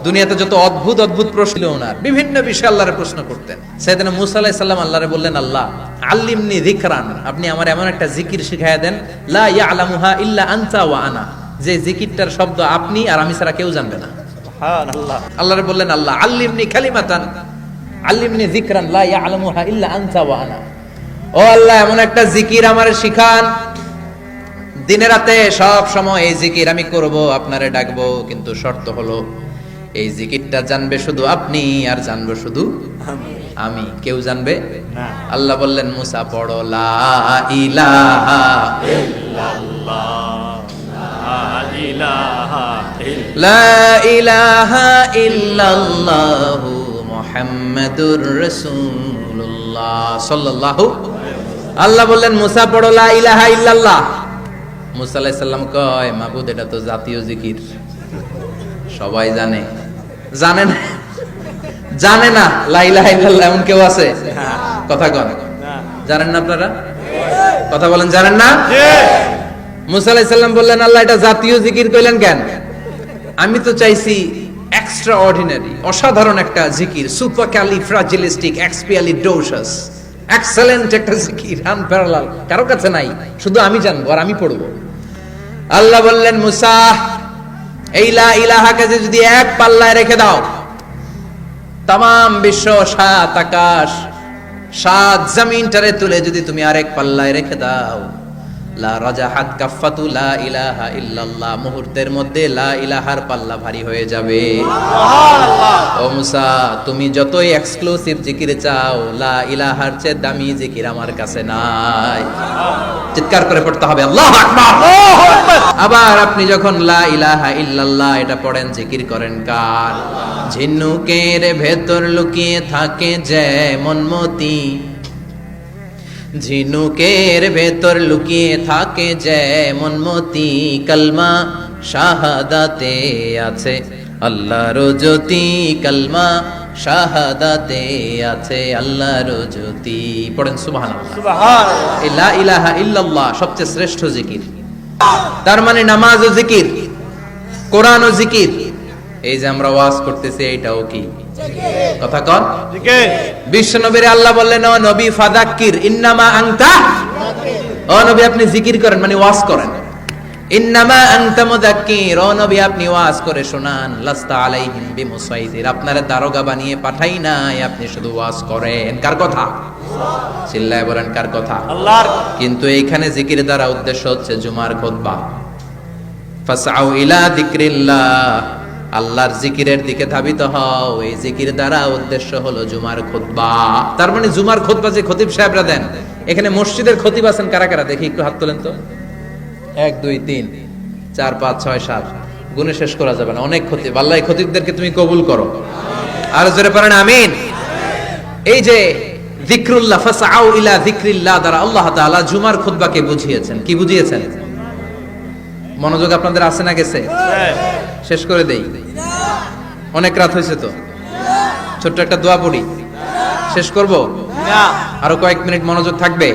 দুনিয়াতে যত অদ্ভুত অদ্ভুত প্রশ্ন ছিল ওনার, বিভিন্ন বিষয়ে আল্লাহরে প্রশ্ন করতেন। সাইয়েদনা মুসা আলাইহিস সালাম আল্লাহরে বললেন, আল্লাহ আল্লিমনি যিকরান, আপনি আমার এমন একটা জিকির শিখায়া দেন, লা ইয়ালামুহা ইল্লা আনতা ওয়া আনা, যে জিকিরটার শব্দ আপনি আর আমি ছাড়া কেউ জানবে না। সুবহানাল্লাহ। আল্লাহরে বললেন, আল্লাহ আল্লিমনি কালিমাতান, আল্লিমনি যিকরান লা ইয়ালামুহা ইল্লা আনতা ওয়া আনা, ও আল্লাহ এমন একটা জিকির আমারে শিখান, দিনে রাতে সব সময় এই জিকির আমি করব, আপনারে ডাকবো, কিন্তু শর্ত হলো এই জিকিরটা জানবে শুধু আপনি আর জানবো শুধু আমি, কেউ জানবে না। আল্লাহ বললেন, মুসা পড়ো লা ইলাহা ইল্লাল্লাহ, লা ইলাহা ইল্লাল্লাহ মুহাম্মাদুর রাসূলুল্লাহ সাল্লাল্লাহু। আল্লাহ বললেন, মুসা পড়ো লা ইলাহা ইল্লাল্লাহ। মুসা আলাইহিস সালাম কয়, মাবুদ এটা তো জাতীয় জিকির, সবাই জানে। জানে না, জানে না লা ইলাহা ইল্লাল্লাহ এমন কেউ আছে? কথা কন, জানেন না আপনারা? কথা বলেন, জানেন না? মুসা আলাইহিস সালাম বললেন, আল্লাহ এটা জাতীয় জিকির কইলেন কেন? আমি তো চাইছি এক্সট্রা অর্ডিনারি, অসাধারণ একটা জিকির, সুপার ক্যালিফ্রাজিলিস্টিক এক্সপিয়ালিডোসাস, এক্সেলেন্ট একটা জিকির, আনপ্যারালাল, কারো কাছে নাই, শুধু আমি জানবো আর আমি পড়বো। আল্লাহ বললেন, মুসা এই লা ইলাহাকে যদি এক পাল্লায় রেখে দাও, তামাম বিশ্ব, সাত আকাশ, সাত জমিনটারে তুলে যদি তুমি আরেক পাল্লায় রেখে দাও, লা রাজাহাত কাফাতু লা ইলাহা ইল্লাল্লাহ, মুহূর্তের মধ্যে লা ইলাহার পাল্লা ভারী হয়ে যাবে। সুবহানাল্লাহ। ও মুসা, তুমি যতই এক্সক্লুসিভ জিকির চাও, লা ইলাহার চেয়ে দামি জিকির আমার কাছে নাই। চিৎকার করে পড়তে হবে আল্লাহু আকবার, আল্লাহু আকবার। আবার আপনি যখন লা ইলাহা ইল্লাল্লাহ এটা পড়েন, জিকির করেন কার? ঝিনুকের ভেতর লুকিয়ে থাকে যেমন মতি, ঝিনুকের ভেতর লুকিয়ে থাকে যেমন মতি, কালমা শাহাদাতে আছে আল্লাহর জ্যোতি, কালমা শাহাদাতে আছে আল্লাহর জ্যোতি। পড়েন সুবহানাল্লাহ। সুবহানাল্লাহ। লা ইলাহা ইল্লাল্লাহ সবচেয়ে শ্রেষ্ঠ জিকির। তার মানে নামাজ ও জিকির, কোরআন ও জিকির, এই যে আমরা ওয়াজ করতেছি এটাও কি জিকির? কথা কর, জিকির। বিশ্ব নবীর আল্লাহ বললেন, ও নবী ফাযাক্কির ইন্নামা আনতা মুযাক্কির, ও নবী আপনি জিকির করেন মানে ওয়াজ করেন। ইন্নামা আনতা মুযাক্কির, ও নবী আপনি ওয়াজ করে শোনান। লাস্তা আলাইহিম বিমুসাইতির, আপনারে দারোগা বানিয়ে পাঠাই নাই, আপনি শুধু ওয়াজ করেন। কার কথা? চিল্লায় বলেন, কার কথা? আল্লাহর। কিন্তু এইখানে জিকির দ্বারা উদ্দেশ্য হচ্ছে জুমার খুতবা। ফাসআউ ইলা যিকরিল্লাহ, আল্লাহর জিকিরের দিকে ধাবিত হও, এই জিকির দ্বারা উদ্দেশ্য হলো জুমার খুতবা। তার মানে জুমার খুতবা যে খতিব সাহেবরা দেন, এখানে মসজিদের খতিব আছেন কারা কারা? দেখি একটু হাত তোলেন তো। 1 2 3 4 5 6 7, গুণে শেষ করা যাবে না, অনেক খতিব। আল্লাহ এই খতিবদেরকে তুমি কবুল করো, আর জোরে পড়েন আমিন। এই যে যিকরুল্লাহ, ফাসআউ ইলা যিকরিল্লাহ দ্বারা আল্লাহ তাআলা জুমার খুতবাকে বুঝিয়েছেন। কি বুঝিয়েছেন? মনোযোগ আপনাদের আছে না গেছে? শেষ করে দেই, অনেক রাত হয়েছে তো। ছোট্ট একটা দোয়া পড়ি, শেষ করব? আরো কয়েক মিনিট মনোযোগ থাকবে?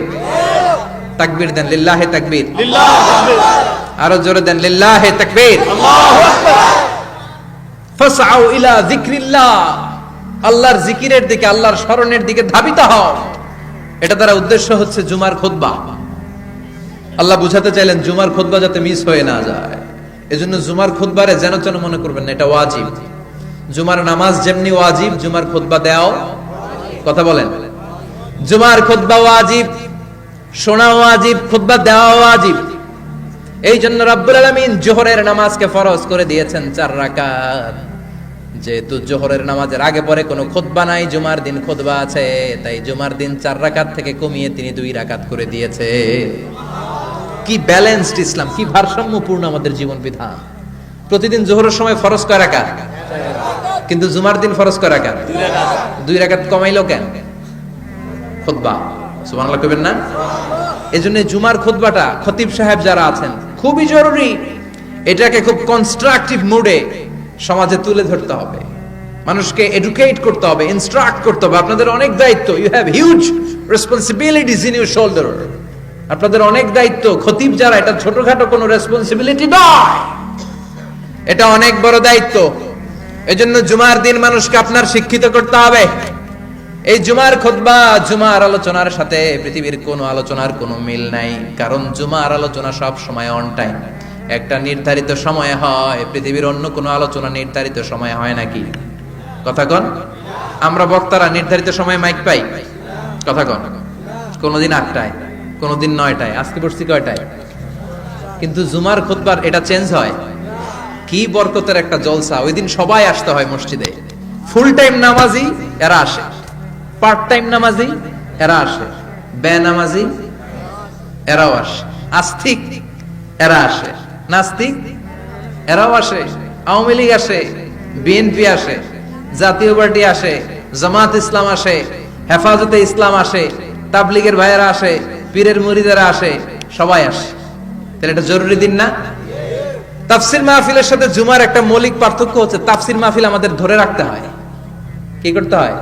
তাকবীর দেন, লিল্লাহে তাকবীর, আরো জোরে দেন, লিল্লাহে তাকবীর, আল্লাহু আকবার। ফাসআউ ইলা যিকরিল্লাহ, আল্লাহর জিকিরের দিকে, আল্লাহর স্মরণের দিকে ধাবিত হও। এটা দ্বারা উদ্দেশ্য হচ্ছে জুমার খুতবা। আল্লাহ বুঝাতে চাইলেন জুমার খুতবা যাতে মিস হয়ে না যায়, এজন্য জুমার খুতবারে যেন যেন মনে করবেন না, এটা ওয়াজিব। জুমার নামাজ যেমনি ওয়াজিব, জুমার খুতবা দেওয়াও, কথা বলেন, জুমার খুতবা ওয়াজিব, শোনা ওয়াজিব, খুতবা দেওয়া ওয়াজিব। এই জন্য রব্বুল আলামিন জোহরের নামাজকে ফরজ করে দিয়েছেন 4 রাকাত। যেহেতু জোহরের নামাজের আগে পরে কোনো খুতবা নাই, জুমার দিন খুতবা আছে, তাই জুমার দিন 4 রাকাত থেকে কমিয়ে তিনি 2 রাকাত করে দিয়েছে। কি ব্যালেন্সড ইসলাম, কি ভারসাম্যপূর্ণ আমাদের জীবন বিধান। প্রতিদিন জোহরের সময় ফরজ কয় রাকাত, কিন্তু জুমার দিন ফরজ কয় রাকাত? 2 রাকাত কমাইলো কেন? খুতবা। সুবহানাল্লাহ কইবেন না? এজন্য জুমার খুতবাটা খতিব সাহেব যারা আছেন খুবই জরুরি। এটাকে খুব কনস্ট্রাকটিভ মুডে সমাজে তুলে ধরতে হবে, মানুষকে এডুকেট করতে হবে, ইনস্ট্রাক্ট করতে হবে। আপনাদের অনেক দায়িত্ব, you have huge responsibilities in your shoulder. আপনাদের অনেক দায়িত্ব। খতিব যারা, এটা ছোটখাটো কোনো রেসপন্সিবিলিটি নয়, এটা অনেক বড় দায়িত্ব। এজন্য জুমার দিন মানুষকে আপনার শিক্ষিত করতে হবে। এই জুমার খুতবা, জুমার আলোচনার সাথে পৃথিবীর কোন আলোচনার কোনো মিল নাই, কারণ জুমার আলোচনা সব সময় অন টাইম, একটা নির্ধারিত সময়ে হয়। পৃথিবীর অন্য কোনো আলোচনা নির্ধারিত সময়ে হয় নাকি? কথা কন। আমরা বক্তারা নির্ধারিত সময়ে মাইক পাই? কথা কন। কোনদিন 8টায়, কোনদিন 9টায়, আজকে পড়ছি কয়টায়? কিন্তু জুমার খুতবার এটা চেঞ্জ হয়। কি বরকতের একটা জলসা! ওই দিন সবাই আসতে হয় মসজিদে। ফুল টাইম নামাজি এরা আসে, পার্ট টাইম নামাজি এরা আসে, বেনামাজি এরাও আসে, আস্তিক এরা আসে, নাস্তিক এরাও আসে, আওয়ামী লীগ আসে, বিএনপি আসে, জাতীয় পার্টি আসে, জামাত ইসলাম আসে, হেফাজতে ইসলাম আসে, তাবলিগের ভাইয়েরা আসে, পীরের মুরিদেরা আসে, সবাই আসে। তাহলে এটা জরুরি দিন না? তাফসির মাহফিলের সাথে জুমার একটা মৌলিক পার্থক্য হচ্ছে, তাফসির মাহফিল আমাদের ধরে রাখতে হয়। কি করতে হয়?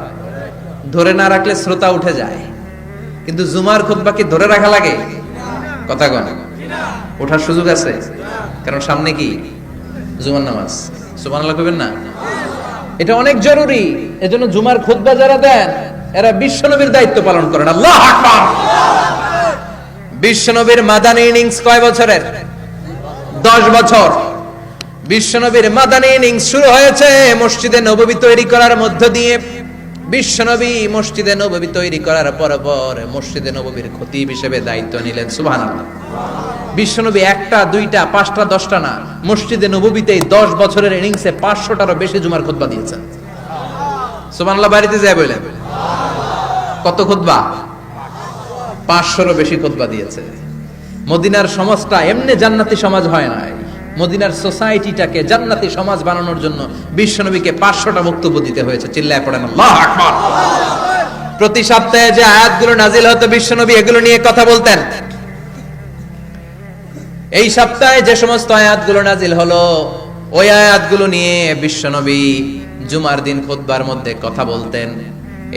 ধরে না রাখলে শ্রোতা উঠে যায়। কিন্তু জুমার খুতবা কি ধরে রাখা লাগে? কথা কন। ওঠার সুযোগ আছে, কারণ সামনে কি জুমার নামাজ। সুবহানাল্লাহ কইবেন না? এটা অনেক জরুরি। এজন্য জুমার খুতবা যারা দেন এরা বিশ্বনবীর দায়িত্ব পালন করেন। আল্লাহু আকবার। বিশ্বনবীর মাদানী ইনিংস কয় বছরের? 10 বছর। বিশ্বনবীর মাদানী ইনিংস শুরু হয়েছে মসজিদে নববী তৈরি করার মধ্য দিয়ে। বিশ্বনবী মসজিদে নববী তৈরি করার পর মসজিদে নববীর খতিব হিসেবে দায়িত্ব নিলেন। সুবহানাল্লাহ। বিশ্বনবী 1টা 2টা 5টা 10টা না, মসজিদে নববীতে 10 বছরের ইনিংসে 500টারও বেশি জুমার খুতবা দিয়েছেন। সুবহানাল্লাহ। বাড়িতে যায় বলেন কত খুতবা? 500রও বেশি খুতবা দিয়েছে। মদিনার সমাজটা এমনি জান্নাতি সমাজ হয় নাই। মদিনার সোসাইটিটাকে জান্নাতি সমাজ বানানোর জন্য বিশ্বনবীকে 500টা বক্তব্য দিতে হয়েছে। চিল্লায় পড়েন আল্লাহু আকবার। প্রতি সপ্তাহে যে আয়াতগুলো নাজিল হতো বিশ্বনবী এগুলো নিয়ে কথা বলতেন। এই সপ্তাহে যে সমস্ত আয়াতগুলো নাজিল হলো ওই আয়াতগুলো নিয়ে বিশ্বনবী জুমার দিন খুতবার মধ্যে কথা বলতেন।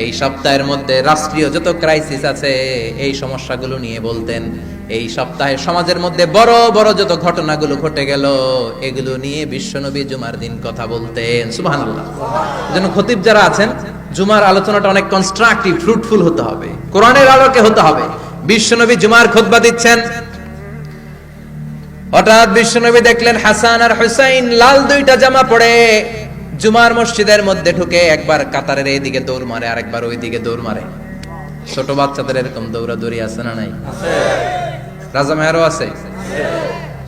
এই সপ্তাহের মধ্যে রাষ্ট্রীয় যত ক্রাইসিস আছে এই সমস্যাগুলো নিয়ে বলতেন। এই সপ্তাহে সমাজের মধ্যে বড় বড় যত ঘটনাগুলো ঘটে গেল এগুলো নিয়ে বিশ্বনবী জুমার দিন কথা বলতেন। সুবহানাল্লাহ। এজন্য খতিব যারা আছেন জুমার আলোচনাটা অনেক কনস্ট্রাকটিভ, ফ্রুটফুল হতে হবে, কোরআনের আলোকে হতে হবে। বিশ্বনবী জুমার খুতবা দিচ্ছেন, হঠাৎ বিশ্বনবী দেখলেন হাসান আর হুসাইন লাল 2টা জামা পরে জুমার মসজিদের মধ্যে ঢুকে একবার কাতারের এইদিকে দৌড় মারে, আরেকবার ওইদিকে দৌড় মারে। ছোট বাচ্চাদের এরকম দৌড়াদৌড়ি আছে না নাই? রাজা মেহরও আছে।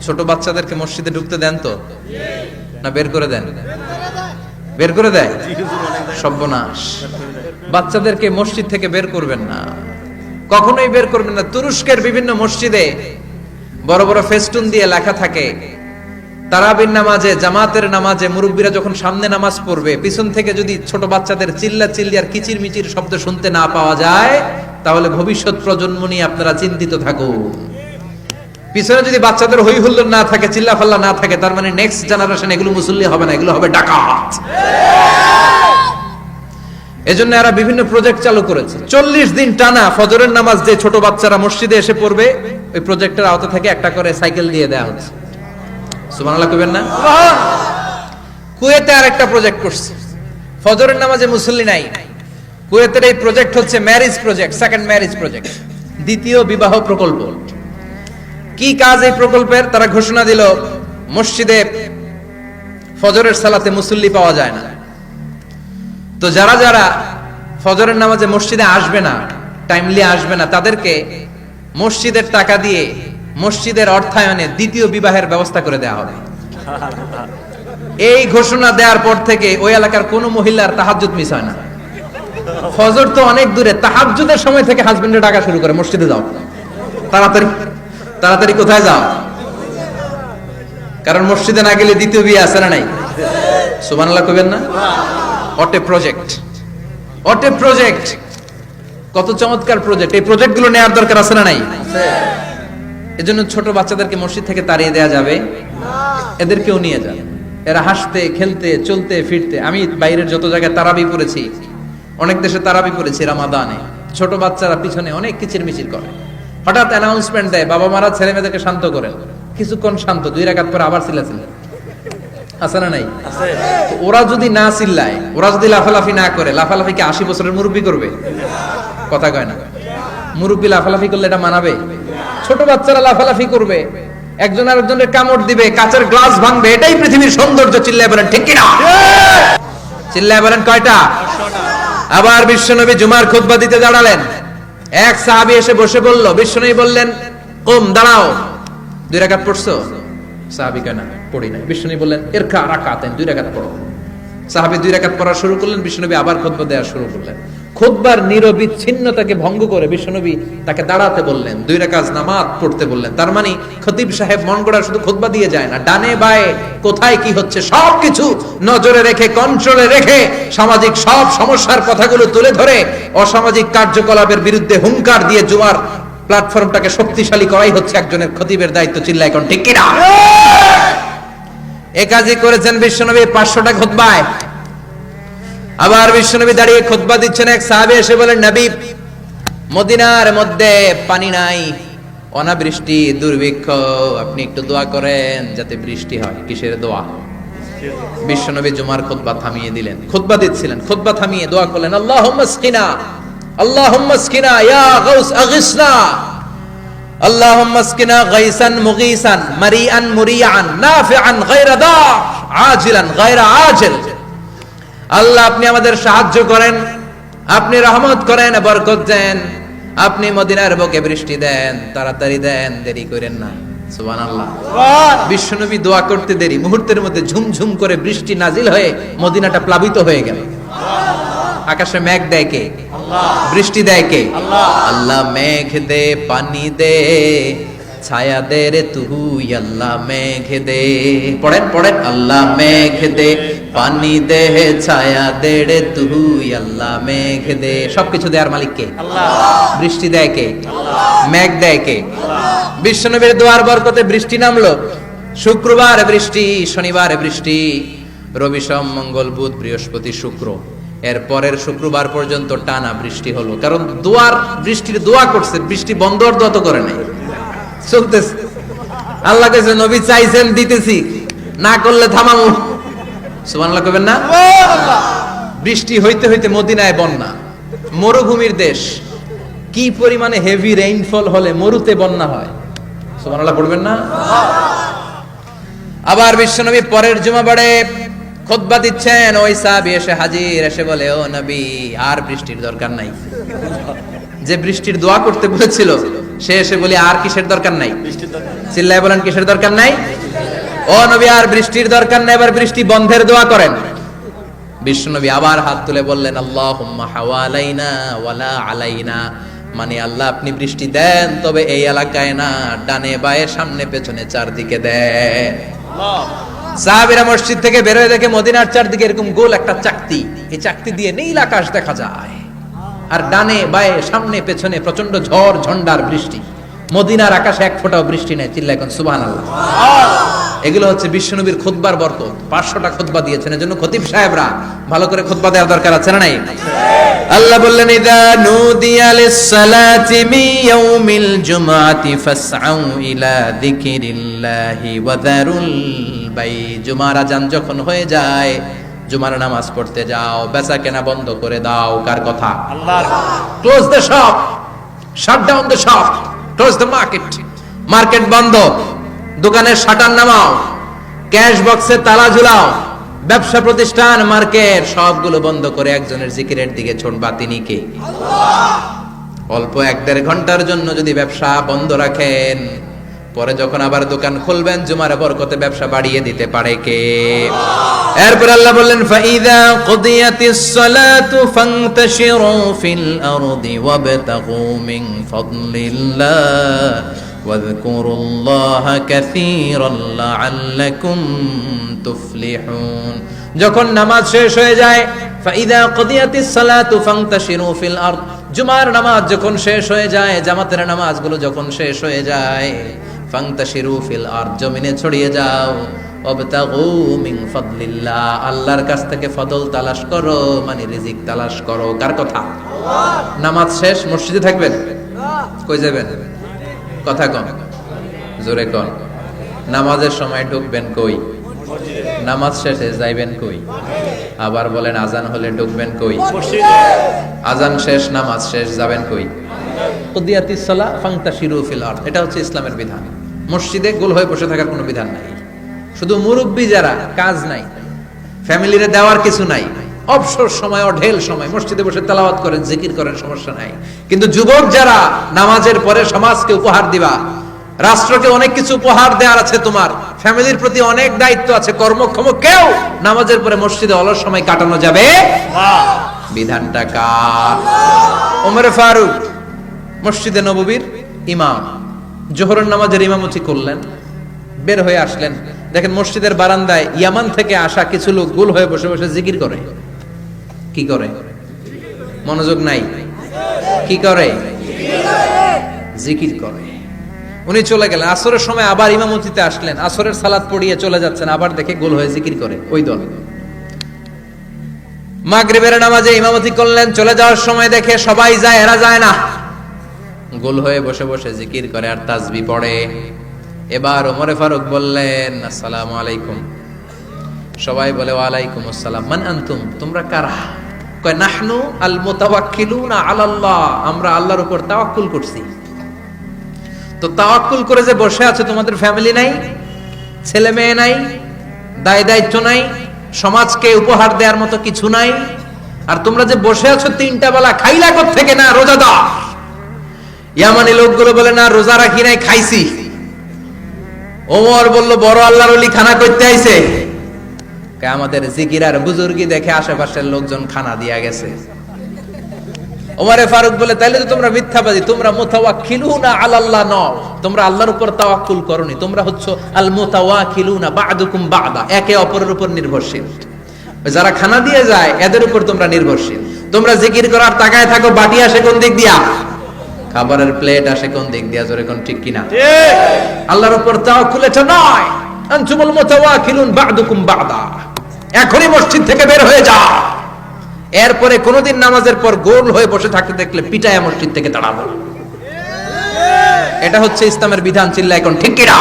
ছোট বাচ্চাদেরকে মসজিদে ঢুকতে দেন তো না বের করে দেন? বের করে দেয়। সর্বনাশ। বাচ্চাদেরকে মসজিদ থেকে বের করবেন না, কখনোই বের করবেন না। তুরস্কের বিভিন্ন মসজিদে বড় বড় ফেস্টুন দিয়ে লেখা থাকে তারাবির নামাজে, জামাতের নামাজে মুরব্বীরা যখন সামনে নামাজ পড়বে পিছন থেকে যদি ছোট বাচ্চাদের চিল্লা চিল্লি আর কিচির মিচির শব্দ শুনতে না পাওয়া যায় তাহলে ভবিষ্যৎ প্রজন্ম নিয়ে আপনারা চিন্তিত থাকুন। পিছনে যদি বাচ্চাদের হই হুল্লোড় না থাকে, চিল্লা ফাল্লা না থাকে, তার মানে নেক্সট জেনারেশন এগুলো মুসল্লি হবে না, এগুলো হবে ডাকাত। এজন্য এরা বিভিন্ন প্রজেক্ট চালু করেছে। 40 দিন টানা ফজরের নামাজ যে ছোট বাচ্চারা মসজিদে এসে পড়বে ওই প্রজেক্টের আওতা থেকে একটা করে সাইকেল দিয়ে দেওয়া হচ্ছে। সুবহানাল্লাহ কইবেন না? কুয়েতে আরেকটা প্রজেক্ট করছে, ফজরের নামাজে মুসল্লি নাই। কুয়েতের এই প্রজেক্ট হচ্ছে marriage project, second marriage project, দ্বিতীয় বিবাহ প্রকল্প। কি কাজ এই প্রকল্পের? তারা ঘোষণা দিল মসজিদে ফজরের সালাতে মুসল্লি পাওয়া যায় না, তো যারা যারা ফজরের নামাজে মসজিদে আসবে না, টাইমলি আসবে না, তাদেরকে মসজিদের টাকা দিয়ে মসজিদের অর্থায়নে দ্বিতীয় বিবাহের ব্যবস্থা করে দেওয়া হবে। এই ঘোষণা দেওয়ার পর থেকে ওই এলাকার কোন মহিলার তাহাজ্জুদ মিস হয় না। ফজর তো অনেক দূরে, তাহাজ্জুদের সময় থেকে হাজবেন্ডের ডাকা শুরু করে মসজিদে যাও, তাড়াতাড়ি তাড়াতাড়ি কোথায় যাও, কারণ মসজিদে না গেলে দ্বিতীয় বিয়ে আছে না নাই? সুবহানাল্লাহ কইবেন না? অটে প্রজেক্ট, অটে প্রজেক্ট, কত চমৎকার প্রজেক্ট। এই প্রজেক্ট গুলো নেওয়ার দরকার আছে না নাই? এজন্য ছোট বাচ্চাদেরকে মসজিদ থেকে তাড়িয়ে দেওয়া যাবে না, এদেরকেও নিয়ে যান। এরা হাসতে খেলতে চলতে ফিরতে, আমি বাইরের যত জায়গায় তারাবি পড়েছি, অনেক দেশে তারাবি পড়েছি রমাদানে, ছোট বাচ্চারা পিছনে অনেক কিচির মিচির করে, হঠাৎ অ্যানাউন্সমেন্ট দেয় বাবা মারা ছেলে মেয়েদেরকে শান্ত করেন, কিছুক্ষণ শান্ত, 2 রাকাত পরে আবার চিল্লাচিল্লি, আছে না নাই? তো ওরা যদি না চিল্লায়, ওরা যদি লাফালাফি না করে, লাফালাফি কি 80 বছরের মুরব্বী করবে? কথা কয় না। মুরব্বী লাফালাফি করলে এটা মানাবে? ছোট বাচ্চারা লাফালাফি করবে, একজন আরেকজনের কামড় দিবে, কাঁচের গ্লাস ভাঙবে, এটাই পৃথিবীর সৌন্দর্য। চিল্লায় বলেন ঠিক কিনা? চিল্লায় বলেন কয়টা? আবার বিশ্বনবী জুমার খুতবা দিতে দাঁড়ালেন। এক সাহাবী এসে বসে বলল, বিশ্বনবী বললেন, কুম, দাঁড়াও। 2 রাকাত পড়ছো? সাহাবী কয় না, পড়ি নাই। বিশ্বনবী বললেন, ইরকা রাকাতাইন, 2 রাকাত পড়ো। সাহাবী 2 রাকাত পড়া শুরু করলেন, বিশ্বনবী আবার খুতবা দেওয়া শুরু করলেন। খুতবার নিরবিচ্ছিন্নতাকে ভঙ্গ করে বিশ্বনবী তাকে দাঁড়াতে বললেন, 2 রাকাত নামাজ পড়তে বললেন। তার মানে খতিব সাহেব মন গড়া শুধু খুতবা দিয়ে যায় না, ডানে বায়ে কোথায় কি হচ্ছে সবকিছু নজরে রেখে, কন্ট্রোলে রেখে, সামাজিক সব সমস্যার কথাগুলো তুলে ধরে অসামাজিক কার্যকলাপের বিরুদ্ধে হুঙ্কার দিয়ে জুমার প্ল্যাটফর্মটাকে শক্তিশালী করাই হচ্ছে একজনের খতিবের দায়িত্ব। চিল্লায় এখন ঠিক কিনা? এ কাজই করেছেন বিশ্বনবী 500টা খুতবায়। আবার বিশ্বনবী দাঁড়িয়ে খুতবা দিচ্ছেন, এক সাহাবী এসে বলেন, নবী, মদিনার মধ্যে পানি নাই, অনাবৃষ্টি, দুর্ভিক্ষ, আপনি একটু দোয়া করেন যাতে বৃষ্টি হয়। কিসের দোয়া? বিশ্বনবী জুমার খুতবা থামিয়ে দিলেন, খুতবা দিচ্ছিলেন, খুতবা থামিয়ে দোয়া করলেন, আল্লাহুম্মা আসকিনা, আল্লাহুম্মা আসকিনা ইয়া গাউস আগিসনা, আল্লাহুম্মা আসকিনা গাইসান মুগীসান মারিআন মুরিআন নাফিআন গায়রা দার আজিলান গায়রা আজিল। আল্লাহ, আপনি আমাদের সাহায্য করেন, আপনি রহমত করেন, বরকত দেন, আপনি মদিনার বুকে বৃষ্টি দেন, তাড়াতাড়ি দেন, দেরি করেন না। সুবহানাল্লাহ। বিশ্বনবী দোয়া করতে দেরি, মুহূর্তের মধ্যে ঝুমঝুম করে বৃষ্টি নাজিল হয়ে মদিনাটা প্লাবিত হয়ে গেল। আকাশে মেঘ দেয় কে? আল্লাহ। বৃষ্টি দেয় কে? আল্লাহ। আল্লাহ মেঘ দে, পানি দে, ছায়া দে রে তুই, আল্লাহ মেঘ দে। পড়েন পড়েন, আল্লাহ মেঘ দে, পানি দে, ছায়া দে রে তুই, আল্লাহ মেঘ দে। সবকিছু দেয়ার মালিক কে? আল্লাহ। বৃষ্টি দেয় কে? আল্লাহ। মেঘ দেয় কে? আল্লাহ। বিশ্বনবীর দোয়ার বরকতে বৃষ্টি নামলো। শুক্রবার বৃষ্টি, শনিবার বৃষ্টি, রবি সোম মঙ্গল বুধ বৃহস্পতি শুক্র, এর পরের শুক্রবার পর্যন্ত টানা বৃষ্টি হলো। কারণ দোয়ার বৃষ্টির দোয়া করছে, বৃষ্টি বন্ধ আর দোয়া তো করে নাই, চলতেছে। আল্লাহ কাছে নবী চাইছেন, দিতেছি, না করলে থামাবো। সুবহানাল্লাহ কইবেন না? বৃষ্টি হইতে হইতে মদিনায় বন্যা, মরুভূমির দেশ, কি পরিমাণে হেভি রেইনফল হলে মরুতে বন্যা হয়। সুবহানাল্লাহ পড়বেন না? আবার বিশ্বনবী পরের জুমাবারে খুতবা দিচ্ছেন, ওই সাহাবী এসে হাজির, এসে বলে, ও নবী, আর বৃষ্টির দরকার নাই। যে বৃষ্টির দোয়া করতে বলেছিল সে এসে বলে, আর কিসের দরকার নাই? চিল্লায় বলেন, কিসের দরকার নাই? ও নবী, আর বৃষ্টির দরকার নাই, এবার বৃষ্টি বন্ধের দোয়া করেন। বিশ্বনবী আবার হাত তুলে বললেন, আল্লাহুম্মা হাওয়ালাইনা ওয়ালা আলাইনা, মানে আল্লাহ, আপনি বৃষ্টি দেন, তবে এই এলাকায় না, ডানে বায়ে সামনে পেছনে চারদিকে দেন। সাহাবীরা মসজিদ থেকে বের হয়ে দেখে মদিনার চারদিকে এরকম গোল একটা চাকতি, এই চাকতি দিয়ে নীল আকাশ দেখা যায়, আর ডানে বায়ে সামনে পেছনে প্রচন্ড ঝড় ঝন্ডার বৃষ্টি। মদিনার আকাশে এক ফোঁটাও বৃষ্টি নেই। চিল্লায় এখন সুবহানাল্লাহ। এগুলো হচ্ছে বিশ্বনবীর খুতবার বরকত। 500টা খুতবা দিয়েছেন, এজন্য খতিব সাহেবরা ভালো করে খুতবা দেওয়ার দরকার আছে না নাই? আল্লাহ বললেন, ইযা নুদিয়া লিস-সালাতি মিন ইয়াউমিল জুমআতি ফাসআউ ইলা যিকিরিল্লাহি ওয়া যারুল বাই। জুমার আযান যখন হয়ে যায়, জুমার নামাজ পড়তে যাও, বেচা কেনা বন্ধ করে দাও। কার কথা? আল্লাহর। Close the shop, shut down the shop, close the market. Market বন্ধ, দোকানের শাটার নামাও, ক্যাশ বক্সে তালা ঝুলাও, ব্যবসা প্রতিষ্ঠান, মার্কেট সবগুলো বন্ধ করে একজনের জিকিরের দিকে ছুটবা। তিনি কে? আল্লাহ। অল্প 1-1.5 ঘন্টার জন্য যদি ব্যবসা বন্ধ রাখেন, পরে যখন আবার দোকান খুলবেন, জুমার বরকতে ব্যবসা বাড়িয়ে দিতে পারে কে? এরপর আল্লাহ বললেন, ফাইযা কুদিয়াতিস সালাতু ফান্তাশিরু ফিল আরদি ওয়াবতাগু মিন ফাদলিল্লাহ ওয়াযকুরুল্লাহা কাসীরান লাআল্লাকুম তুফলিহুন। যখন নামাজ শেষ হয়ে যায়, ফাইযা কুদিয়াতিস সালাতু ফান্তাশিরু ফিল আরদ, জুমার নামাজ যখন শেষ হয়ে যায়, জামাতের নামাজগুলো যখন শেষ হয়ে যায়, ফান্তাশিরু ফিল আরদ, জমিনে ছড়িয়ে যাও, ওয়াবতাগু মিন ফাদলিল্লাহ, আল্লাহর কাছ থেকে ফদল তালাশ করো, মানে রিজিক তালাশ করো। কার কথা? আল্লাহ। নামাজ শেষ মসজিদে থাকবেন? কই যাবেন? কথা কন, জোরে কন। নামাজের সময় ঢুকবেন কই? নামাজ শেষে যাইবেন কই? আবার বলেন আজান হলে ঢুকবেন কই? আজান শেষ, নামাজ শেষ, যাবেন কই? কুদিয়াতিস সালাহ ফান্তাশিরু ফিল আরদ। এটা হচ্ছে ইসলামের বিধান। মসজিদে গোল হয়ে বসে থাকার কোনো বিধান নাই। শুধু মুরব্বী যারা, কাজ নাই, ফ্যামিলিরে দেওয়ার কিছু নাই, অবসর সময়, অঢেল সময় মসজিদে বসে তেলাওয়াত করেন, জিকির করেন, সমস্যা নাই। কিন্তু যুবক যারা, নামাজের পরে সমাজকে উপহার দিবা, রাষ্ট্রকে অনেক কিছু উপহার দেওয়ার আছে, তোমার ফ্যামিলির প্রতি অনেক দায়িত্ব আছে, কর্মক্ষম কেউ নামাজের পরে মসজিদে অলস সময় কাটানো যাবে না। বিধানটা কার? ওমর ফারুক মসজিদে নববীর ইমাম, জোহরের নামাজের ইমামতি করলেন, বের হয়ে আসলেন, দেখেন মসজিদের বারান্দায় ইয়ামান থেকে আসা কিছু লোক গোল হয়ে বসে বসে জিকির করে। কি করে? মনোযোগ নাই। কি করে? জিকির করে। উনি চলে গেলেন, আসরের সময় আবার ইমামতিতে আসলেন, আসরের সালাত পড়িয়ে চলে যাচ্ছেন, আবার দেখে গোল হয়ে জিকির করে ওই দল। মাগরিবের নামাজে ইমামতি করলেন, চলে যাওয়ার সময় দেখে সবাই যায়, এরা যায় না, গোল হয়ে বসে বসে জিকির করে আর তাসবিহ পড়ে। এবার ওমরে ফারুক বললেন, আসসালামু আলাইকুম। সবাই বলে ওয়ালাইকুম আসসালাম। মান আনতুম? তোমরা কারা? কয় নাহনু আল মুতাওয়াক্কিলুনা আলাল্লাহ, আমরা আল্লাহর উপর তাওয়াক্কুল করছি। তো তাওয়াক্কুল করে যে বসে আছো, তোমাদের ফ্যামিলি নাই, ছেলে মেয়ে নাই, দায় দায়িত্ব নাই, সমাজকে উপহার দেওয়ার মতো কিছু নাই, আর তোমরা যে বসে আছো তিনটা বেলা খাইলা কোত্থেকে? না রোজাদার। ইয়ামানি লোকগুলো বলে না রোজা রাখি নাই, খাইছি। ওমর বলল বড় আল্লাহর ওলি খানা করতে আইছে। আমাদের জিকির আর বুজুর্গি দেখে আশেপাশের লোকজন খানা দিয়া গেছে। ওমরে ফারুক বলে তাইলে তো তোমরা মিথ্যাবাদী, তোমরা মুতাওয়াক্কিলুনা আলাল্লাহ নও, তোমরা আল্লাহর উপর তাওয়াক্কুল করনি, তোমরা হচ্ছে আল মুতাওয়াক্কিলুনা বা'দুকুম বা'দা, একে অপরের উপর নির্ভরশীল। যারা খানা দিয়ে যায় এদের উপর তোমরা নির্ভরশীল। তোমরা জিকির করার তাকায় থাকো, বাটি আসে কোন দিক দিয়া? খাবারের প্লেট আসে কোন দিক দিয়া? জোরে কোন, ঠিক কিনা? ঠিক। আল্লাহর উপর তাওয়াক্কুল এটা নয়। আনতুমুল মুতাওয়াক্কিলুন বা'দুকুম বা'দা। এখনই মসজিদ থেকে বের হয়ে যাও। এরপরে কোনদিন নামাজের পর গোল হয়ে বসে থাকতে দেখলে পিটায়া মসজিদ থেকে তাড়াবো। এটা হচ্ছে ইসলামের বিধান। চিল্লা এখন ঠিক কিনা?